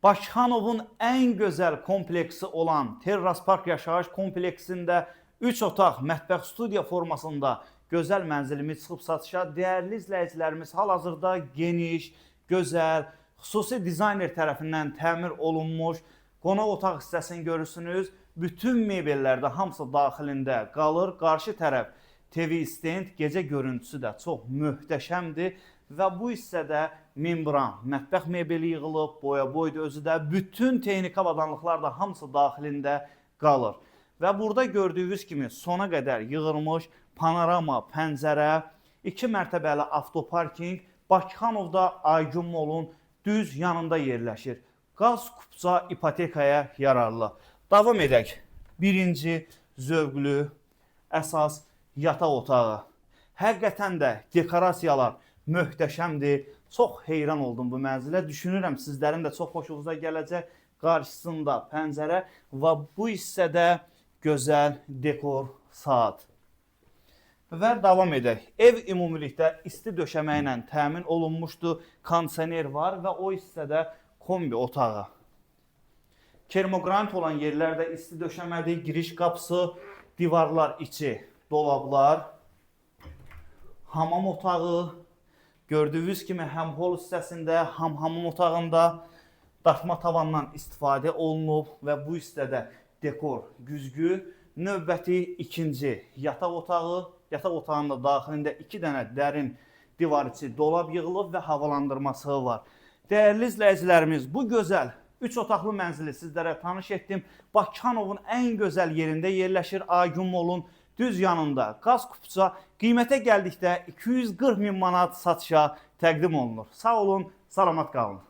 Bakıxanovun ən gözəl kompleksi olan Terras Park yaşayış kompleksində 3 otaq mətbəx studiya formasında gözəl mənzilimiz çıxıb satışa. Dəyərli izləyicilərimiz, hal-hazırda geniş, gözəl, xüsusi dizayner tərəfindən təmir olunmuş qonaq otaq hissəsini görürsünüz. Bütün mebellər də hamısı daxilində qalır. Qarşı tərəf TV stand, gecə görüntüsü də çox möhtəşəmdir. Və bu hissədə membran, mətbəx mebeli yığılıb, boya-boyda özü də, bütün texniki avadanlıqlar da hamısı daxilində qalır. Və burada gördüyünüz kimi sona qədər yığılmış panorama, pəncərə, 2 mərtəbəli avtoparking Bakıxanovda Aygün Molun düz yanında yerləşir. Qaz kupça ipotekaya yararlı. Davam edək. Birinci zövqlü əsas yataq otağı. Həqiqətən də dekorasiyalar möhtəşəmdir. Çox heyran oldum bu mənzilə. Düşünürəm sizlərin də çox xoşunuza gələcək. Qarşısında pəncərə və bu hissədə gözəl dekor saat. Və davam edək. Ev ümumilikdə isti döşəmə ilə təmin olunmuşdur. Kondisioner var və o hissədə kombi otağı. Kermogranit olan yerlərdə isti döşəmədir. Giriş qapısı, divarlar içi, dolablar, hamam otağı. Gördüyünüz kimi həm hol hissəsində, həm hamam otağında daşma tavandan istifadə olunub və bu hissədə dekor güzgü. Növbəti ikinci yataq otağı. Yataq otağında daxilində 2 dənə dərin divar içi dolab yığılıb və havalandırması var. Dəyərli izləyicilərimiz, bu gözəl 3 otaqlı mənzili sizlərə tanış etdim. Bakıxanovun ən gözəl yerində yerləşir. Aygün Molun düz yanında qaz kupça qiymətə gəldikdə 240 min manat satışa təqdim olunur. Sağ olun, salamat qalın.